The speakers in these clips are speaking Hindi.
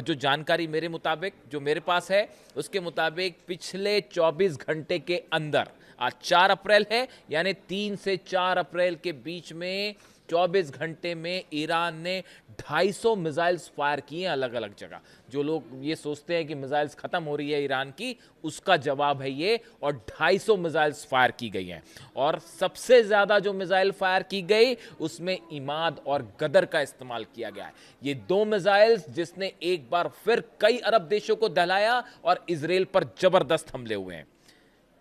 जो जानकारी मेरे मुताबिक जो मेरे पास है उसके मुताबिक पिछले 24 घंटे के अंदर, आज 4 अप्रैल है, यानी 3 से 4 अप्रैल के बीच में 24 घंटे में ईरान ने 250 मिसाइल्स फायर किए अलग अलग जगह। जो लोग ये सोचते हैं कि मिसाइल्स खत्म हो रही है ईरान की, उसका जवाब है ये, और 250 मिसाइल्स फायर की गई हैं। और सबसे ज्यादा जो मिसाइल फायर की गई उसमें इमाद और गदर का इस्तेमाल किया गया है। ये 2 मिसाइल्स जिसने एक बार फिर कई अरब देशों को दहलाया और इसराइल पर जबरदस्त हमले हुए हैं।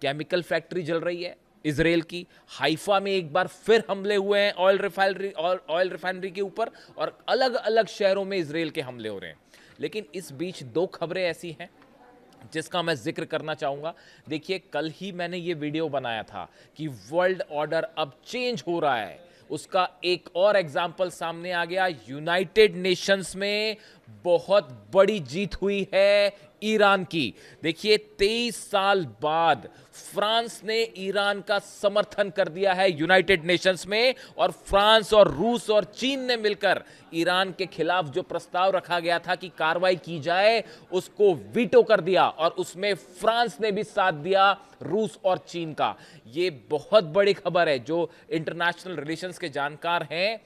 केमिकल फैक्ट्री जल रही है इसराइल की, हाइफा में एक बार फिर हमले हुए हैं ऑयल रिफाइनरी के ऊपर, और अलग अलग शहरों में इसराइल के हमले हो रहे हैं। लेकिन इस बीच 2 खबरें ऐसी हैं जिसका मैं जिक्र करना चाहूंगा। देखिए, कल ही मैंने ये वीडियो बनाया था कि वर्ल्ड ऑर्डर अब चेंज हो रहा है। उसका एक और एग्जाम्पल सामने आ गया। यूनाइटेड नेशंस में बहुत बड़ी जीत हुई है ईरान की। देखिए, 23 साल बाद फ्रांस ने ईरान का समर्थन कर दिया है यूनाइटेड नेशंस में, और फ्रांस और रूस और चीन ने मिलकर ईरान के खिलाफ जो प्रस्ताव रखा गया था कि कार्रवाई की जाए, उसको वीटो कर दिया, और उसमें फ्रांस ने भी साथ दिया रूस और चीन का। यह बहुत बड़ी खबर है। जो इंटरनेशनल रिलेशंस के जानकार हैं,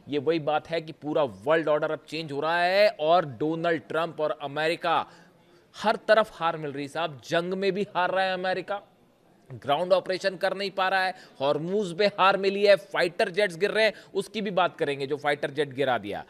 ये वही बात है कि पूरा वर्ल्ड ऑर्डर अब चेंज हो रहा है, और डोनाल्ड ट्रंप और अमेरिका, हर तरफ हार मिल रही साहब। जंग में भी हार रहा है अमेरिका, ग्राउंड ऑपरेशन कर नहीं पा रहा है, हॉर्मूज में हार मिली है, फाइटर जेट्स गिर रहे हैं, उसकी भी बात करेंगे जो फाइटर जेट गिरा दिया।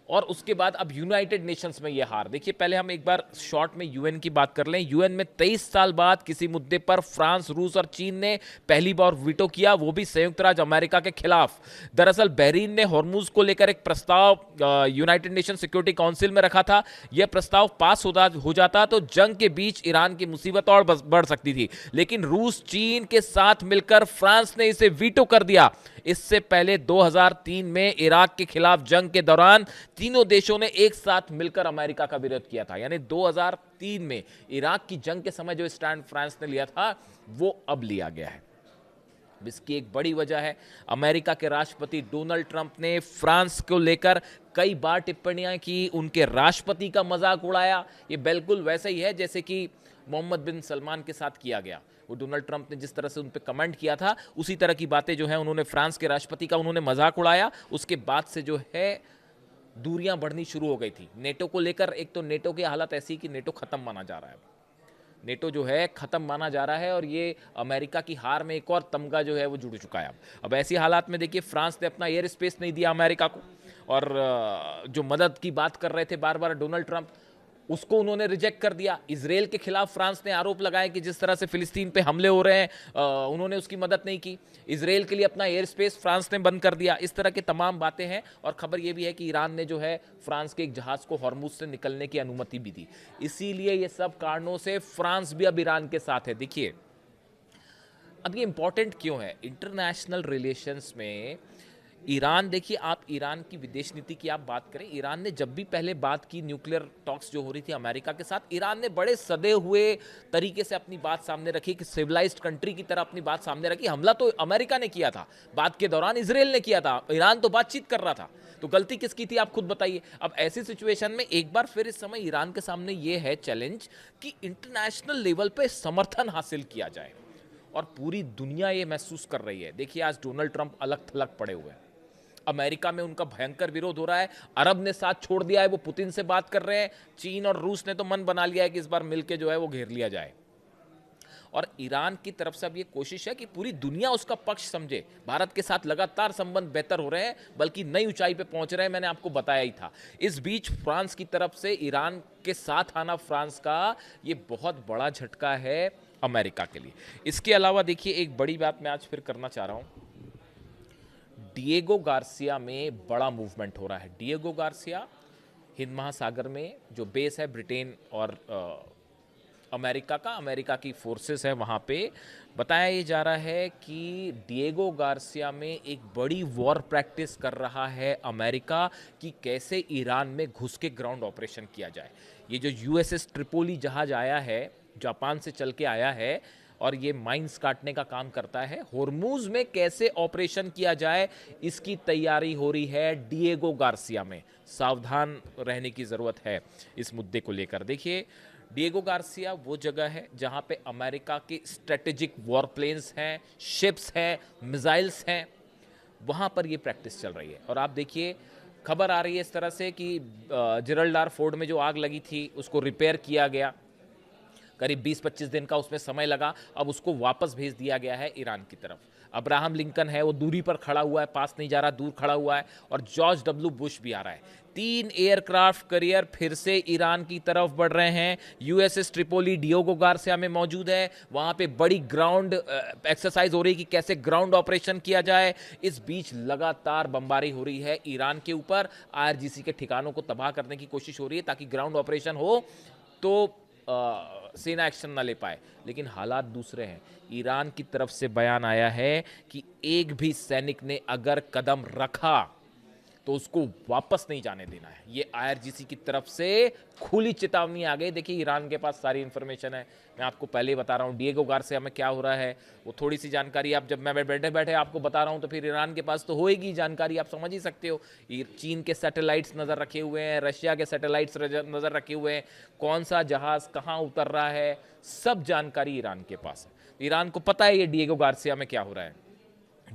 और उसके बाद अब यूनाइटेड नेशंस में यह हार। देखिए, पहले हम एक बार शॉर्ट में यूएन की बात कर लें। यूएन में 23 साल बाद किसी मुद्दे पर फ्रांस, रूस और चीन ने पहली बार वीटो किया, वो भी संयुक्त राज्य अमेरिका के खिलाफ। दरअसल बहरीन ने हॉर्मूज को लेकर एक प्रस्ताव यूनाइटेड नेशन सिक्योरिटी काउंसिल में रखा था। यह प्रस्ताव पास हो जाता तो जंग के बीच ईरान की मुसीबत और बढ़ सकती थी, लेकिन रूस, चीन के साथ मिलकर फ्रांस ने इसे वीटो कर दिया। इससे पहले 2003 में इराक के खिलाफ जंग के दौरान तीनों देशों ने एक साथ मिलकर अमेरिका का विरोध किया था। यानी 2003 में इराक की जंग के समय जो स्टैंड फ्रांस ने लिया था, वो अब लिया गया है। इसकी एक बड़ी वजह है, अमेरिका के राष्ट्रपति डोनाल्ड ट्रंप ने फ्रांस को लेकर कई बार टिप्पणियां की, उनके राष्ट्रपति का मजाक उड़ाया। ये बिल्कुल वैसे ही है जैसे कि मोहम्मद बिन सलमान के साथ किया गया। वो डोनाल्ड ट्रंप ने जिस तरह से उन पर कमेंट किया था, उसी तरह की बातें जो है उन्होंने फ्रांस के राष्ट्रपति का उन्होंने मजाक उड़ाया। उसके बाद से जो है दूरियां बढ़नी शुरू हो गई थी नेटो को लेकर। एक तो नेटो की हालत ऐसी कि नेटो खत्म माना जा रहा है, नेटो जो है खत्म माना जा रहा है, और ये अमेरिका की हार में एक और तमगा जो है वो जुड़ चुका है। अब ऐसी हालात में देखिए, फ्रांस ने अपना एयर स्पेस नहीं दिया अमेरिका को, और जो मदद की बात कर रहे थे बार बार डोनाल्ड ट्रंप, उसको उन्होंने रिजेक्ट कर दिया। इसराइल के खिलाफ फ्रांस ने आरोप लगाया कि जिस तरह से फिलिस्तीन पे हमले हो रहे हैं, उन्होंने उसकी मदद नहीं की। इसराइल के लिए अपना एयर स्पेस फ्रांस ने बंद कर दिया। इस तरह की तमाम बातें हैं, और खबर यह भी है कि ईरान ने जो है फ्रांस के एक जहाज को हॉर्मुज से निकलने की अनुमति भी दी। इसीलिए ये सब कारणों से फ्रांस भी अब ईरान के साथ है। देखिए, अब ये इंपॉर्टेंट क्यों है इंटरनेशनल रिलेशंस में। ईरान, देखिए, आप ईरान की विदेश नीति की आप बात करें, ईरान ने जब भी पहले बात की न्यूक्लियर टॉक्स जो हो रही थी अमेरिका के साथ, ईरान ने बड़े सदे हुए तरीके से अपनी बात सामने रखी, कि सिविलाइज्ड कंट्री की तरह अपनी बात सामने रखी। हमला तो अमेरिका ने किया था, बात के दौरान इसराइल ने किया था, ईरान तो बातचीत कर रहा था, तो गलती किसकी थी आप खुद बताइए। अब ऐसी सिचुएशन में एक बार फिर इस समय ईरान के सामने यह है चैलेंज कि इंटरनेशनल लेवल पे समर्थन हासिल किया जाए, और पूरी दुनिया ये महसूस कर रही है। देखिए, आज डोनाल्ड ट्रंप अलग थलग पड़े हुए हैं, अमेरिका में उनका भयंकर विरोध हो रहा है, अरब ने साथ छोड़ दिया है, वो पुतिन से बात कर रहे हैं, चीन और रूस ने तो मन बना लिया है कि इस बार मिलके जो है वो घेर लिया जाए। और ईरान की तरफ से अब ये कोशिश है कि पूरी दुनिया उसका पक्ष समझे। भारत के साथ लगातार संबंध बेहतर हो रहे हैं, बल्कि नई ऊंचाई पे पहुंच रहे हैं, मैंने आपको बताया ही था। इस बीच फ्रांस की तरफ से ईरान के साथ आना फ्रांस का ये बहुत बड़ा झटका है अमेरिका के लिए। इसके अलावा देखिए, एक बड़ी बात मैं आज फिर करना चाह रहा हूं। डिएगो गार्सिया में बड़ा मूवमेंट हो रहा है। डिएगो गार्सिया हिंद महासागर में जो बेस है ब्रिटेन और अमेरिका की फोर्सेस है, वहाँ पे बताया ये जा रहा है कि डिएगो गार्सिया में एक बड़ी वॉर प्रैक्टिस कर रहा है अमेरिका, कि कैसे ईरान में घुस के ग्राउंड ऑपरेशन किया जाए। ये जो यूएसएस ट्रिपोली जहाज आया है, जापान से चल के आया है, और ये माइंस काटने का काम करता है। होर्मुज में कैसे ऑपरेशन किया जाए इसकी तैयारी हो रही है डिएगो गार्सिया में। सावधान रहने की ज़रूरत है इस मुद्दे को लेकर। देखिए, डिएगो गार्सिया वो जगह है जहां पे अमेरिका के स्ट्रेटेजिक वॉर प्लेन्स हैं, शिप्स हैं, मिसाइल्स हैं, वहां पर ये प्रैक्टिस चल रही है। और आप देखिए, खबर आ रही है इस तरह से कि जिरल्डार फोर्ड में जो आग लगी थी उसको रिपेयर किया गया, करीब 20-25 दिन का उसमें समय लगा, अब उसको वापस भेज दिया गया है ईरान की तरफ। अब्राहम लिंकन है वो दूरी पर खड़ा हुआ है, पास नहीं जा रहा, दूर खड़ा हुआ है, और जॉर्ज डब्ल्यू बुश भी आ रहा है। 3 एयरक्राफ्ट करियर फिर से ईरान की तरफ बढ़ रहे हैं। यूएसएस ट्रिपोली डिएगो गार्सिया में मौजूद है, वहां पे बड़ी ग्राउंड एक्सरसाइज हो रही है कि कैसे ग्राउंड ऑपरेशन किया जाए। इस बीच लगातार बमबारी हो रही है ईरान के ऊपर, आईआरजीसी के ठिकानों को तबाह करने की कोशिश हो रही है ताकि ग्राउंड ऑपरेशन हो तो सेना एक्शन ना ले पाए। लेकिन हालात दूसरे हैं। ईरान की तरफ से बयान आया है कि एक भी सैनिक ने अगर कदम रखा तो उसको वापस नहीं जाने देना है। ये आईआरजीसी की तरफ से खुली चेतावनी आ गई। देखिए, ईरान के पास सारी इंफॉर्मेशन है, मैं आपको पहले ही बता रहा हूँ डिएगो गार्सिया में क्या हो रहा है, वो थोड़ी सी जानकारी आप जब मैं बैठे बैठे आपको बता रहा हूँ तो फिर ईरान के पास तो होएगी जानकारी, आप समझ ही सकते हो। चीन के सैटेलाइट्स नज़र रखे हुए हैं, रशिया के सैटेलाइट्स नज़र रखे हुए हैं, कौन सा जहाज़ कहाँ उतर रहा है, सब जानकारी ईरान के पास है। ईरान को पता है ये डिएगो गार्सिया में क्या हो रहा है।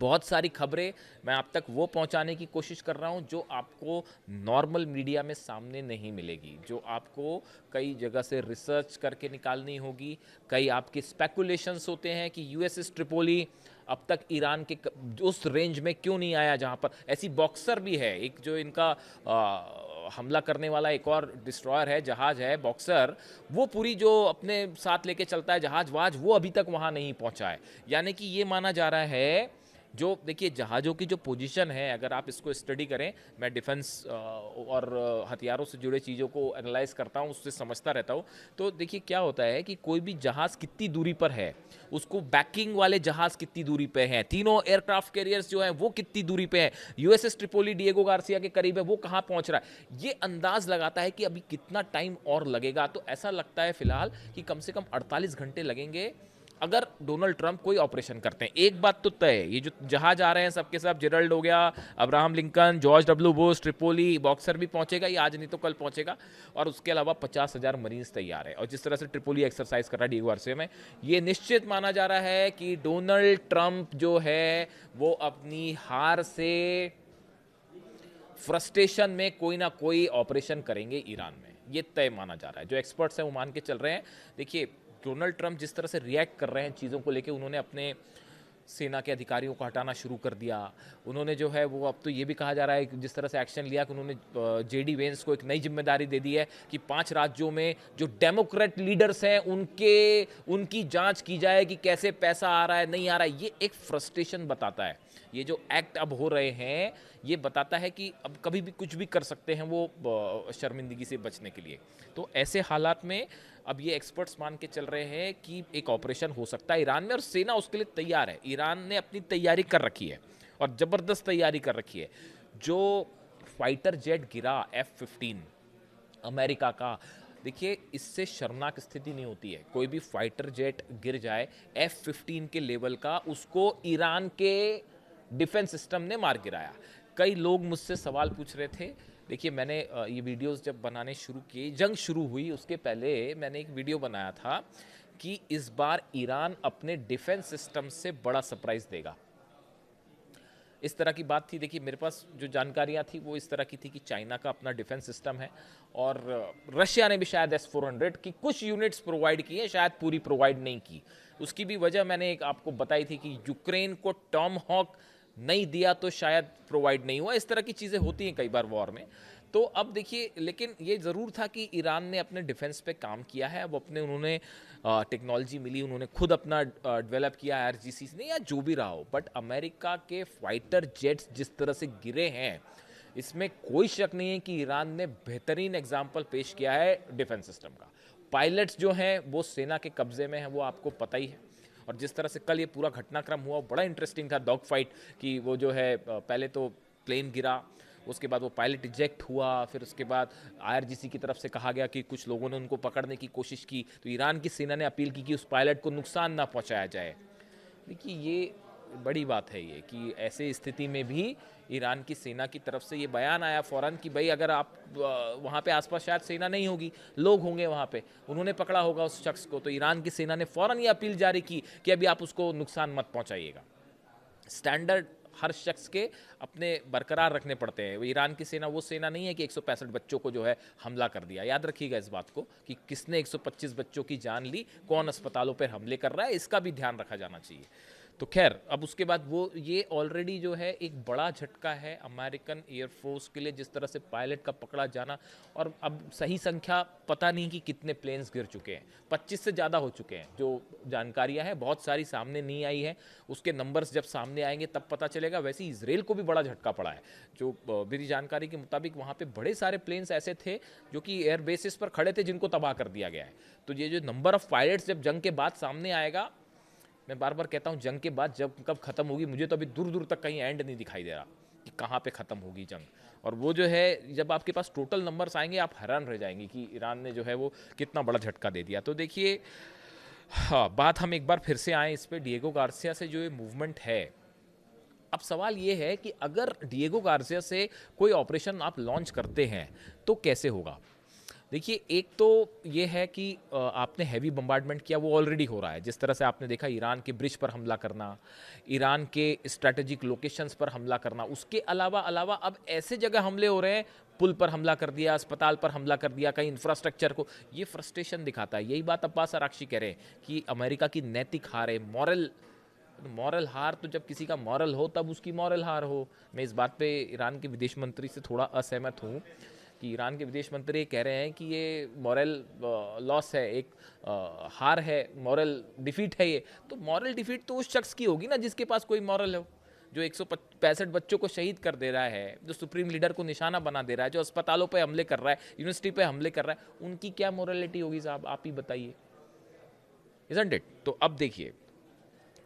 बहुत सारी खबरें मैं आप तक वो पहुंचाने की कोशिश कर रहा हूं जो आपको नॉर्मल मीडिया में सामने नहीं मिलेगी, जो आपको कई जगह से रिसर्च करके निकालनी होगी। कई आपके स्पेकुलेशंस होते हैं कि यूएसएस ट्रिपोली अब तक ईरान के उस रेंज में क्यों नहीं आया जहां पर ऐसी बॉक्सर भी है, एक जो इनका हमला करने वाला एक और डिस्ट्रॉयर है, जहाज है बॉक्सर, वो पूरी जो अपने साथ लेके चलता है जहाज वाज, वो अभी तक वहां नहीं पहुंचा है। यानी कि ये माना जा रहा है, जो देखिए जहाज़ों की जो पोजीशन है, अगर आप इसको स्टडी करें, मैं डिफेंस और हथियारों से जुड़े चीज़ों को एनालाइज करता हूं, उससे समझता रहता हूं, तो देखिए क्या होता है कि कोई भी जहाज़ कितनी दूरी पर है, उसको बैकिंग वाले जहाज़ कितनी दूरी पे हैं, तीनों एयरक्राफ्ट कैरियर्स जो हैं वो कितनी दूरी पे हैं, यूएसएस ट्रिपोली डिएगो गार्सिया के करीब है, वो कहाँ पहुँच रहा है, ये अंदाज लगाता है कि अभी कितना टाइम और लगेगा। तो ऐसा लगता है फिलहाल कि कम से कम 48 घंटे लगेंगे अगर डोनाल्ड ट्रंप कोई ऑपरेशन करते हैं। एक बात तो तय है, ये जो जहाज आ रहे हैं सबके सब, जेरल्ड हो गया, Abraham Lincoln, George W Bush, Tripoli, boxer भी पहुंचेगा, ये आज नहीं तो कल पहुंचेगा, और उसके अलावा 50,000 मरीज तैयार है। और जिस तरह से ट्रिपोली एक्सरसाइज कर रहा है डिएगो गार्सिया में, ये निश्चित माना जा रहा है कि डोनाल्ड ट्रंप जो है वो अपनी हार से फ्रस्ट्रेशन में कोई ना कोई ऑपरेशन करेंगे ईरान में, ये तय माना जा रहा है। जो एक्सपर्ट्स हैं वो मान के चल रहे हैं। देखिए, डोनाल्ड ट्रंप जिस तरह से रिएक्ट कर रहे हैं चीज़ों को लेके, उन्होंने अपने सेना के अधिकारियों को हटाना शुरू कर दिया। उन्होंने जो है वो, अब तो ये भी कहा जा रहा है कि जिस तरह से एक्शन लिया कि उन्होंने जेडी वेंस को एक नई जिम्मेदारी दे दी है कि 5 राज्यों में जो डेमोक्रेट लीडर्स हैं उनकी जांच की जाए कि कैसे पैसा आ रहा है, नहीं आ रहा है। ये एक फ्रस्ट्रेशन बताता है। ये जो एक्ट अब हो रहे हैं ये बताता है कि अब कभी भी कुछ भी कर सकते हैं वो शर्मिंदगी से बचने के लिए। तो ऐसे हालात में अब ये एक्सपर्ट्स मान के चल रहे हैं कि एक ऑपरेशन हो सकता है ईरान में, और सेना उसके लिए तैयार है। ईरान ने अपनी तैयारी कर रखी है और ज़बरदस्त तैयारी कर रखी है। जो फाइटर जेट गिरा F-15 अमेरिका का, देखिए इससे शर्मनाक स्थिति नहीं होती है। कोई भी फाइटर जेट गिर जाए F-15 के लेवल का, उसको ईरान के डिफेंस सिस्टम ने मार गिराया। कई लोग मुझसे सवाल पूछ रहे थे। देखिए, मैंने ये वीडियोस जब बनाने शुरू किए, जंग शुरू हुई उसके पहले मैंने एक वीडियो बनाया था कि इस बार ईरान अपने डिफेंस सिस्टम से बड़ा सरप्राइज देगा, इस तरह की बात थी। देखिए, मेरे पास जो जानकारियां थी वो इस तरह की थी कि चाइना का अपना डिफेंस सिस्टम है, और रशिया ने भी शायद S-400 की कुछ यूनिट्स प्रोवाइड की है, शायद पूरी प्रोवाइड नहीं की। उसकी भी वजह मैंने एक आपको बताई थी कि यूक्रेन को टॉम हॉक नहीं दिया तो शायद प्रोवाइड नहीं हुआ। इस तरह की चीज़ें होती हैं कई बार वॉर में। तो अब देखिए, लेकिन ये ज़रूर था कि ईरान ने अपने डिफेंस पे काम किया है। अब अपने उन्होंने टेक्नोलॉजी मिली, उन्होंने खुद अपना डेवलप किया आईआरजीसी ने, या जो भी रहा हो, बट अमेरिका के फाइटर जेट्स जिस तरह से गिरे हैं, इसमें कोई शक नहीं है कि ईरान ने बेहतरीन एग्जाम्पल पेश किया है डिफेंस सिस्टम का। पायलट्स जो हैं वो सेना के कब्जे में हैं, वो आपको पता ही है। और जिस तरह से कल ये पूरा घटनाक्रम हुआ बड़ा इंटरेस्टिंग था, डॉग फाइट की। वो जो है पहले तो प्लेन गिरा, उसके बाद वो पायलट इजेक्ट हुआ, फिर उसके बाद IRGC की तरफ से कहा गया कि कुछ लोगों ने उनको पकड़ने की कोशिश की, तो ईरान की सेना ने अपील की कि उस पायलट को नुकसान ना पहुंचाया जाए। देखिए ये बड़ी बात है ये कि ऐसे स्थिति में भी ईरान की सेना की तरफ से ये बयान आया फ़ौरन कि भाई अगर आप वहाँ पे आसपास शायद सेना नहीं होगी, लोग होंगे वहाँ पे, उन्होंने पकड़ा होगा उस शख्स को, तो ईरान की सेना ने फ़ौरन ये अपील जारी की कि अभी आप उसको नुकसान मत पहुँचाइएगा। स्टैंडर्ड हर शख्स के अपने बरकरार रखने पड़ते हैं। ईरान की सेना वो सेना नहीं है कि 165 बच्चों को जो है हमला कर दिया। याद रखिएगा इस बात को कि किसने 125 बच्चों की जान ली, कौन अस्पतालों पर हमले कर रहा है, इसका भी ध्यान रखा जाना चाहिए। तो खैर अब उसके बाद वो ये ऑलरेडी जो है एक बड़ा झटका है अमेरिकन एयरफोर्स के लिए, जिस तरह से पायलट का पकड़ा जाना। और अब सही संख्या पता नहीं कि कितने प्लेन्स गिर चुके हैं, 25 से ज़्यादा हो चुके हैं। जो जानकारियां हैं बहुत सारी सामने नहीं आई है, उसके नंबर्स जब सामने आएंगे तब पता चलेगा। वैसे ही इसराइल को भी बड़ा झटका पड़ा है। जो मेरी जानकारी के मुताबिक वहाँ पे बड़े सारे प्लेन्स ऐसे थे जो कि एयर बेसिस पर खड़े थे, जिनको तबाह कर दिया गया है। तो ये जो नंबर ऑफ पायलट्स जब जंग के बाद सामने आएगा, मैं बार बार कहता हूँ जंग के बाद जब कब खत्म होगी, मुझे तो अभी दूर दूर तक कहीं एंड नहीं दिखाई दे रहा कि कहाँ पे ख़त्म होगी जंग। और वो जो है जब आपके पास टोटल नंबर्स आएंगे आप हैरान रह जाएंगे कि ईरान ने जो है वो कितना बड़ा झटका दे दिया। तो देखिए, हाँ, बात हम एक बार फिर से आए इस पे, डिएगो गार्सिया से जो ये मूवमेंट है। अब सवाल ये है कि अगर डिएगो गार्सिया से कोई ऑपरेशन आप लॉन्च करते हैं तो कैसे होगा। देखिए, एक तो ये है कि आपने हैवी बम्बार्डमेंट किया, वो ऑलरेडी हो रहा है। जिस तरह से आपने देखा ईरान के ब्रिज पर हमला करना, ईरान के स्ट्रैटेजिक लोकेशंस पर हमला करना, उसके अलावा अब ऐसे जगह हमले हो रहे हैं, पुल पर हमला कर दिया, अस्पताल पर हमला कर दिया, कहीं इंफ्रास्ट्रक्चर को। ये फ्रस्ट्रेशन दिखाता है। यही बात अब्बास अराक्ची कह रहे हैं कि अमेरिका की नैतिक हार है, मॉरल हार। तो जब किसी का मॉरल हो तब उसकी मॉरल हार हो। मैं इस बात पे ईरान के विदेश मंत्री से थोड़ा असहमत हूँ कि ईरान के विदेश मंत्री कह रहे हैं कि ये मॉरल लॉस है, एक हार है, मॉरल डिफीट है ये। तो मॉरल डिफीट तो उस शख्स की होगी ना जिसके पास कोई मॉरल हो, जो 165 बच्चों को शहीद कर दे रहा है, जो सुप्रीम लीडर को निशाना बना दे रहा है, जो अस्पतालों पे हमले कर रहा है, यूनिवर्सिटी पे हमले कर रहा है। उनकी क्या मॉरलिटी होगी साहब, आप ही बताइए, इज़न्ट इट। तो अब देखिए,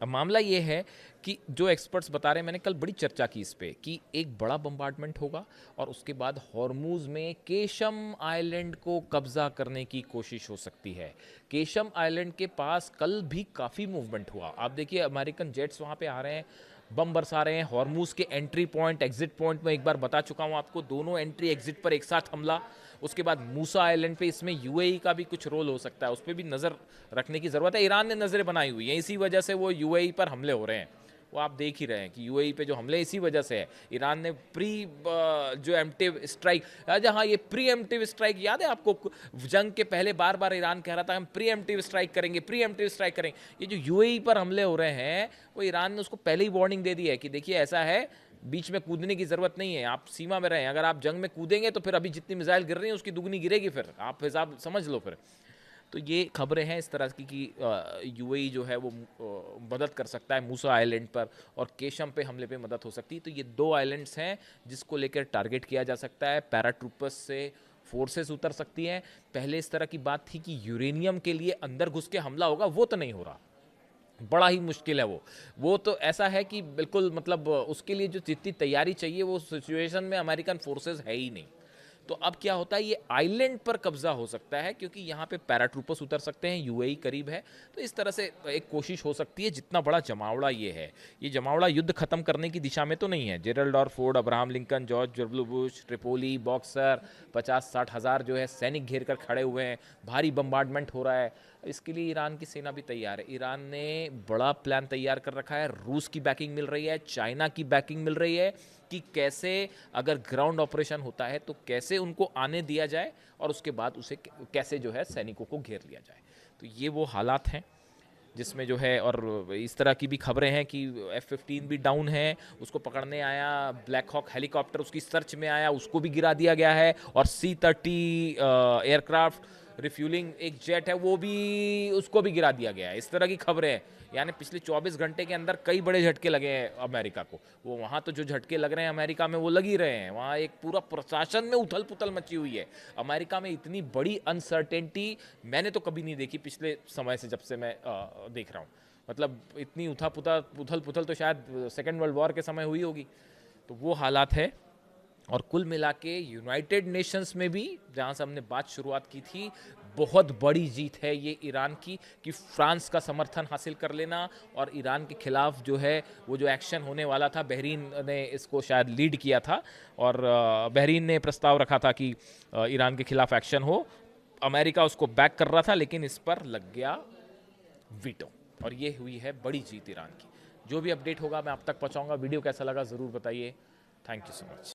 अब मामला ये है कि जो एक्सपर्ट्स बता रहे हैं, मैंने कल बड़ी चर्चा की इस पे, कि एक बड़ा बम्बार्डमेंट होगा और उसके बाद हॉर्मूज में केशम आइलैंड को कब्जा करने की कोशिश हो सकती है। केशम आइलैंड के पास कल भी काफ़ी मूवमेंट हुआ। आप देखिए, अमेरिकन जेट्स वहाँ पे आ रहे हैं, बम बरसा रहे हैं। हॉर्मूज के एंट्री पॉइंट, एग्जिट पॉइंट में एक बार बता चुका हूँ आपको, दोनों एंट्री एग्जिट पर एक साथ हमला। उसके बाद मूसा आइलैंड पे, इसमें यूएई का भी कुछ रोल हो सकता है, उस पर भी नज़र रखने की ज़रूरत है। ईरान ने नज़रें बनाई हुई हैं, इसी वजह से वो यूएई पर हमले हो रहे हैं। वो आप देख ही रहे हैं कि यूएई पे जो हमले इसी वजह से है। ईरान ने जो एम्प्टिव स्ट्राइक, अच्छा हाँ, ये प्री एम्प्टिव स्ट्राइक याद है आपको, जंग के पहले बार बार ईरान कह रहा था हम प्री एम्प्टिव स्ट्राइक करेंगे, प्री एम्प्टिव स्ट्राइक करेंगे। ये जो यूएई पर हमले हो रहे हैं, वो ईरान ने उसको पहले ही वार्निंग दे दी है कि देखिए ऐसा है, बीच में कूदने की ज़रूरत नहीं है, आप सीमा में रहें। अगर आप जंग में कूदेंगे तो फिर अभी जितनी मिसाइल गिर रही हैं उसकी दुगनी गिरेगी, फिर आप हिसाब समझ लो फिर। तो ये खबरें हैं इस तरह की कि यूएई जो है वो मदद कर सकता है मूसा आइलैंड पर, और केशम पे हमले पे मदद हो सकती है। तो ये दो आइलैंड्स हैं जिसको लेकर टारगेट किया जा सकता है। पैराट्रूपर्स से फोर्सेस उतर सकती हैं। पहले इस तरह की बात थी कि यूरेनियम के लिए अंदर घुस के हमला होगा, वो तो नहीं हो रहा, बड़ा ही मुश्किल है वो तो ऐसा है कि बिल्कुल, मतलब उसके लिए जो जितनी तैयारी चाहिए वो सिचुएशन में अमेरिकन फोर्सेस है ही नहीं। तो अब क्या होता है, ये आइलैंड पर कब्जा हो सकता है क्योंकि यहाँ पे पैराट्रूपर्स उतर सकते हैं, यूएई करीब है। तो इस तरह से एक कोशिश हो सकती है। जितना बड़ा जमावड़ा ये है, ये जमावड़ा युद्ध खत्म करने की दिशा में तो नहीं है। जेरल्ड और Ford, Abraham Lincoln, George W Bush, Tripoli, boxer, 50-60 हज़ार जो है सैनिक घेर कर खड़े हुए हैं, भारी बम्बार्डमेंट हो रहा है। इसके लिए ईरान की सेना भी तैयार है। ईरान ने बड़ा प्लान तैयार कर रखा है, रूस की बैकिंग मिल रही है, चाइना की बैकिंग मिल रही है कि कैसे अगर ग्राउंड ऑपरेशन होता है तो कैसे उनको आने दिया जाए और उसके बाद उसे कैसे जो है सैनिकों को घेर लिया जाए। तो ये वो हालात हैं जिसमें जो है, और इस तरह की भी खबरें हैं कि F-15 भी डाउन है, उसको पकड़ने आया ब्लैक हॉक हेलीकॉप्टर, उसकी सर्च में आया, उसको भी गिरा दिया गया है। और C-30 एयरक्राफ्ट रिफ्यूलिंग एक जेट है, वो भी, उसको भी गिरा दिया गया है। इस तरह की खबरें हैं। यानी पिछले 24 घंटे के अंदर कई बड़े झटके लगे हैं अमेरिका को। वो वहाँ तो जो झटके लग रहे हैं अमेरिका में वो लग ही रहे हैं, वहाँ एक पूरा प्रशासन में उथल पुथल मची हुई है। अमेरिका में इतनी बड़ी अनसर्टेनिटी मैंने तो कभी नहीं देखी पिछले समय से, जब से मैं देख रहा हूँ। मतलब इतनी उथल पुथल तो शायद सेकेंड वर्ल्ड वॉर के समय हुई होगी। तो वो हालात है। और कुल मिला के यूनाइटेड नेशंस में भी, जहां से हमने बात शुरुआत की थी, बहुत बड़ी जीत है ये ईरान की, कि फ्रांस का समर्थन हासिल कर लेना और ईरान के खिलाफ जो है वो जो एक्शन होने वाला था, बहरीन ने इसको शायद लीड किया था और बहरीन ने प्रस्ताव रखा था कि ईरान के खिलाफ एक्शन हो। अमेरिका उसको बैक कर रहा था, लेकिन इस पर लग गया वीटो और ये हुई है बड़ी जीत ईरान की। जो भी अपडेट होगा मैं आप तक पहुंचाऊंगा। वीडियो कैसा लगा ज़रूर बताइए। Thank you so much.